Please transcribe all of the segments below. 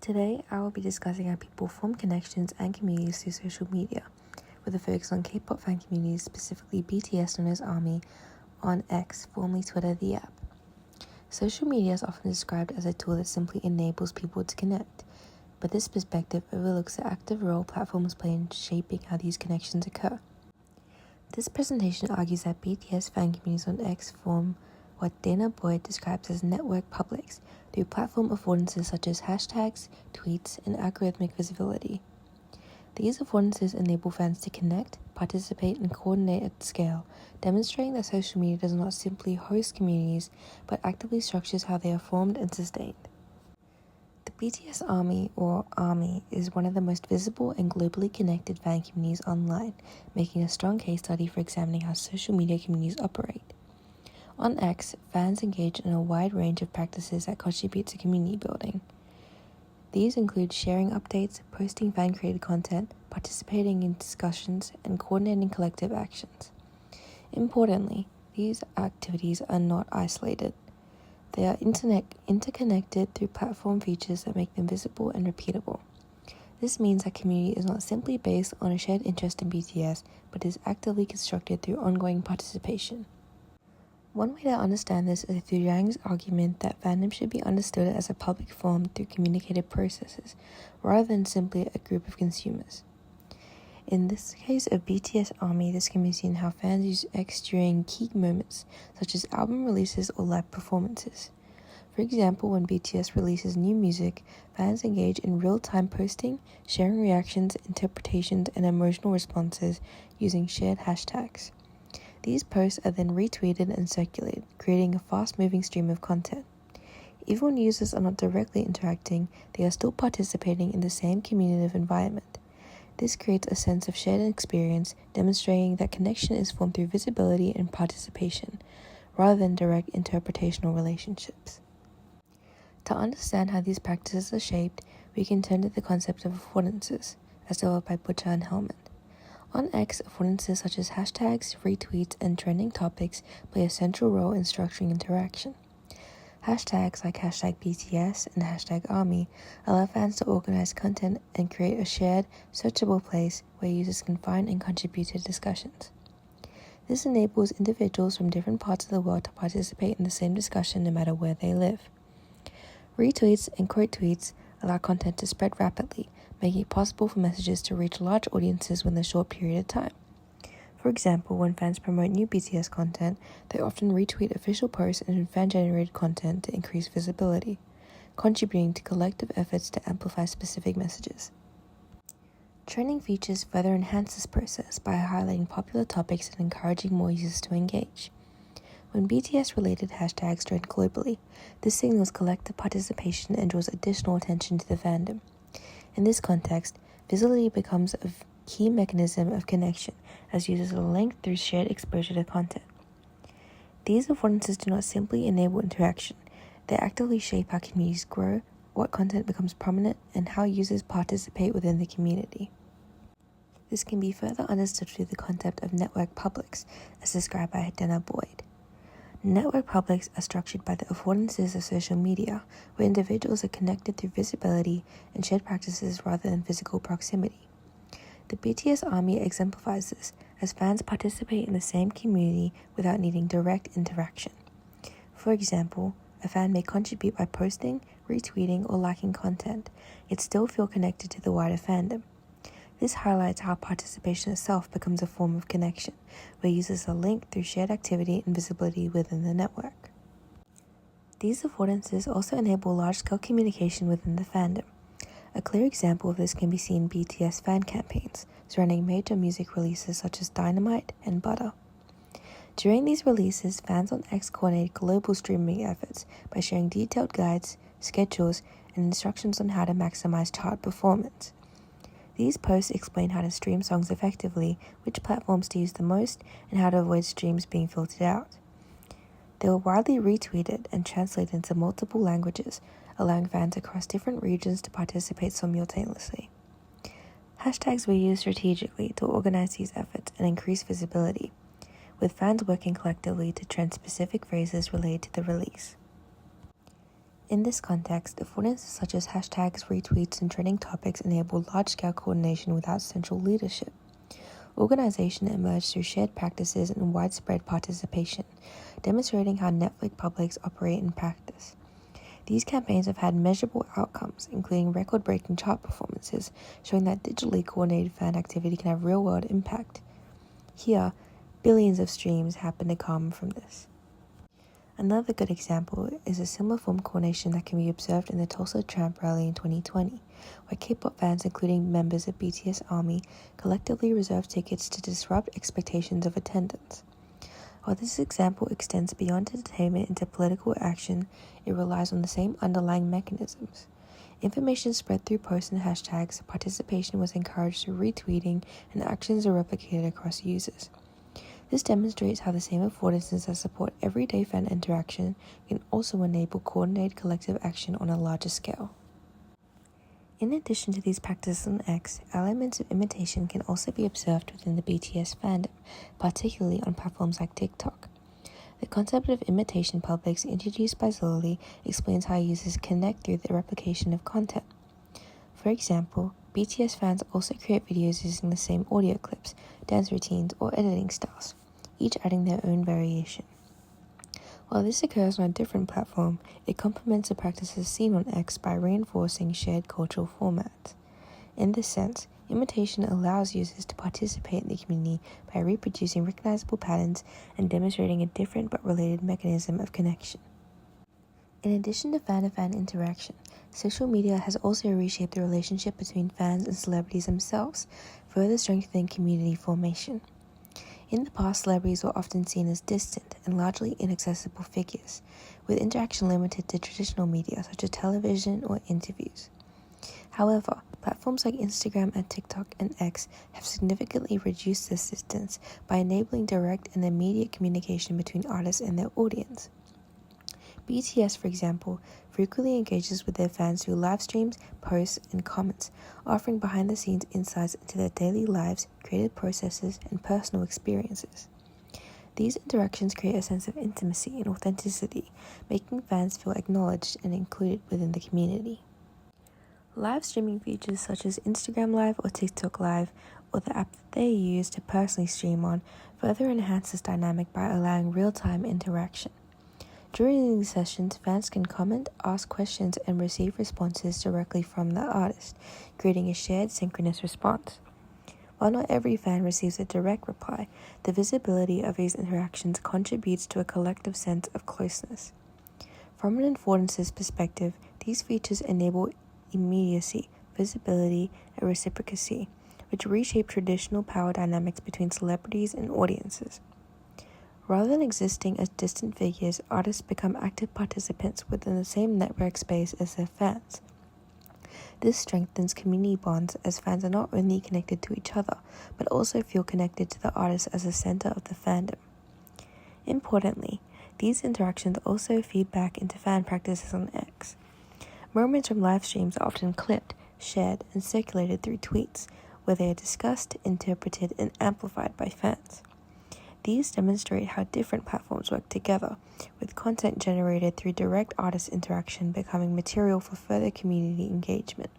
Today, I will be discussing how people form connections and communities through social media, with a focus on K-pop fan communities, specifically BTS known as ARMY, on X, formerly Twitter, the app. Social media is often described as a tool that simply enables people to connect, but this perspective overlooks the active role platforms play in shaping how these connections occur. This presentation argues that BTS fan communities on X form what Dana Boyd describes as network publics through platform affordances such as hashtags, tweets, and algorithmic visibility. These affordances enable fans to connect, participate, and coordinate at scale, demonstrating that social media does not simply host communities, but actively structures how they are formed and sustained. The BTS Army, or ARMY, is one of the most visible and globally connected fan communities online, making a strong case study for examining how social media communities operate. On X, fans engage in a wide range of practices that contribute to community building. These include sharing updates, posting fan-created content, participating in discussions, and coordinating collective actions. Importantly, these activities are not isolated. They are interconnected through platform features that make them visible and repeatable. This means that community is not simply based on a shared interest in BTS, but is actively constructed through ongoing participation. One way to understand this is through Yang's argument that fandom should be understood as a public form through communicated processes, rather than simply a group of consumers. In this case of BTS ARMY, this can be seen how fans use X during key moments, such as album releases or live performances. For example, when BTS releases new music, fans engage in real-time posting, sharing reactions, interpretations, and emotional responses using shared hashtags. These posts are then retweeted and circulated, creating a fast-moving stream of content. Even when users are not directly interacting, they are still participating in the same communicative environment. This creates a sense of shared experience, demonstrating that connection is formed through visibility and participation, rather than direct interpretational relationships. To understand how these practices are shaped, we can turn to the concept of affordances, as developed by Butcher and Hellman. On X, affordances such as hashtags, retweets, and trending topics play a central role in structuring interaction. Hashtags like hashtag BTS and hashtag ARMY allow fans to organize content and create a shared, searchable place where users can find and contribute to discussions. This enables individuals from different parts of the world to participate in the same discussion no matter where they live. Retweets and quote tweets allow content to spread rapidly, making it possible for messages to reach large audiences within a short period of time. For example, when fans promote new BTS content, they often retweet official posts and fan-generated content to increase visibility, contributing to collective efforts to amplify specific messages. Trending features further enhance this process by highlighting popular topics and encouraging more users to engage. When BTS-related hashtags trend globally, this signals collective participation and draws additional attention to the fandom. In this context, visibility becomes a key mechanism of connection as users are linked through shared exposure to content. These affordances do not simply enable interaction, they actively shape how communities grow, what content becomes prominent, and how users participate within the community. This can be further understood through the concept of network publics, as described by Dana Boyd. Network publics are structured by the affordances of social media, where individuals are connected through visibility and shared practices rather than physical proximity. The BTS ARMY exemplifies this, as fans participate in the same community without needing direct interaction. For example, a fan may contribute by posting, retweeting, or liking content, yet still feel connected to the wider fandom. This highlights how participation itself becomes a form of connection, where users are linked through shared activity and visibility within the network. These affordances also enable large-scale communication within the fandom. A clear example of this can be seen in BTS fan campaigns, surrounding major music releases such as Dynamite and Butter. During these releases, fans on X coordinate global streaming efforts by sharing detailed guides, schedules, and instructions on how to maximize chart performance. These posts explain how to stream songs effectively, which platforms to use the most, and how to avoid streams being filtered out. They were widely retweeted and translated into multiple languages, allowing fans across different regions to participate simultaneously. Hashtags were used strategically to organize these efforts and increase visibility, with fans working collectively to trend specific phrases related to the release. In this context, affordances such as hashtags, retweets, and trending topics enable large-scale coordination without central leadership. Organization emerged through shared practices and widespread participation, demonstrating how Netflix publics operate in practice. These campaigns have had measurable outcomes, including record-breaking chart performances, showing that digitally coordinated fan activity can have real-world impact. Here, billions of streams happen to come from this. Another good example is a similar form of coordination that can be observed in the Tulsa Tramp rally in 2020, where K-pop fans, including members of BTS ARMY, collectively reserved tickets to disrupt expectations of attendance. While this example extends beyond entertainment into political action, it relies on the same underlying mechanisms. Information spread through posts and hashtags, participation was encouraged through retweeting, and actions are replicated across users. This demonstrates how the same affordances that support everyday fan interaction can also enable coordinated collective action on a larger scale. In addition to these practices on X, elements of imitation can also be observed within the BTS fandom, particularly on platforms like TikTok. The concept of imitation publics introduced by Zolli explains how users connect through the replication of content. For example, BTS fans also create videos using the same audio clips, dance routines, or editing styles, each adding their own variation. While this occurs on a different platform, it complements the practices seen on X by reinforcing shared cultural formats. In this sense, imitation allows users to participate in the community by reproducing recognizable patterns and demonstrating a different but related mechanism of connection. In addition to fan-to-fan interaction, social media has also reshaped the relationship between fans and celebrities themselves, further strengthening community formation. In the past, celebrities were often seen as distant and largely inaccessible figures, with interaction limited to traditional media such as television or interviews. However, platforms like Instagram and TikTok and X have significantly reduced this distance by enabling direct and immediate communication between artists and their audience. BTS, for example, frequently engages with their fans through live streams, posts, and comments, offering behind-the-scenes insights into their daily lives, creative processes, and personal experiences. These interactions create a sense of intimacy and authenticity, making fans feel acknowledged and included within the community. Live streaming features such as Instagram Live or TikTok Live, or the app that they use to personally stream on, further enhance this dynamic by allowing real-time interaction. During these sessions, fans can comment, ask questions, and receive responses directly from the artist, creating a shared synchronous response. While not every fan receives a direct reply, the visibility of these interactions contributes to a collective sense of closeness. From an affordances perspective, these features enable immediacy, visibility, and reciprocity, which reshape traditional power dynamics between celebrities and audiences. Rather than existing as distant figures, artists become active participants within the same network space as their fans. This strengthens community bonds as fans are not only connected to each other, but also feel connected to the artist as the center of the fandom. Importantly, these interactions also feed back into fan practices on X. Moments from live streams are often clipped, shared, and circulated through tweets, where they are discussed, interpreted, and amplified by fans. These demonstrate how different platforms work together, with content generated through direct artist interaction becoming material for further community engagement.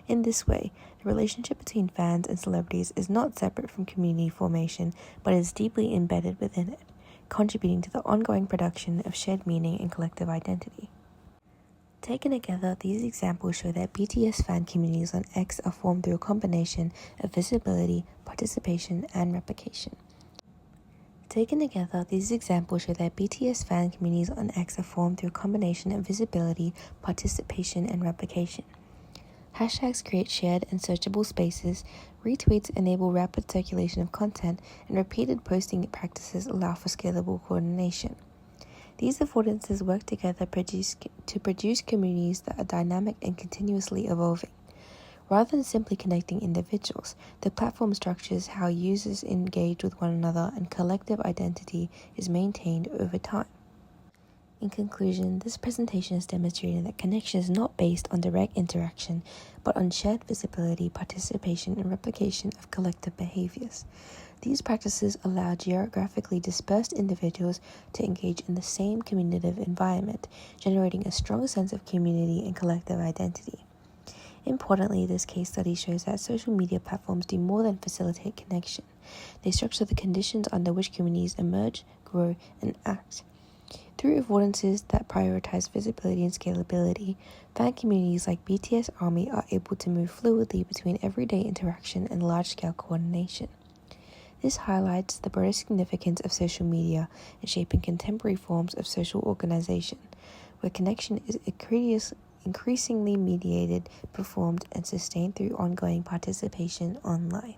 In this way, the relationship between fans and celebrities is not separate from community formation, but is deeply embedded within it, contributing to the ongoing production of shared meaning and collective identity. Taken together, these examples show that BTS fan communities on X are formed through a combination of visibility, participation, and replication. Taken together, these examples show that BTS fan communities on X are formed through a combination of visibility, participation, and replication. Hashtags create shared and searchable spaces, retweets enable rapid circulation of content, and repeated posting practices allow for scalable coordination. These affordances work together to produce communities that are dynamic and continuously evolving. Rather than simply connecting individuals, the platform structures how users engage with one another and collective identity is maintained over time. In conclusion, this presentation is demonstrating that connection is not based on direct interaction, but on shared visibility, participation, and replication of collective behaviors. These practices allow geographically dispersed individuals to engage in the same communicative environment, generating a strong sense of community and collective identity. Importantly, this case study shows that social media platforms do more than facilitate connection. They structure the conditions under which communities emerge, grow, and act. Through affordances that prioritize visibility and scalability, fan communities like BTS Army are able to move fluidly between everyday interaction and large-scale coordination. This highlights the broader significance of social media in shaping contemporary forms of social organization, where connection is increasingly mediated, performed, and sustained through ongoing participation online.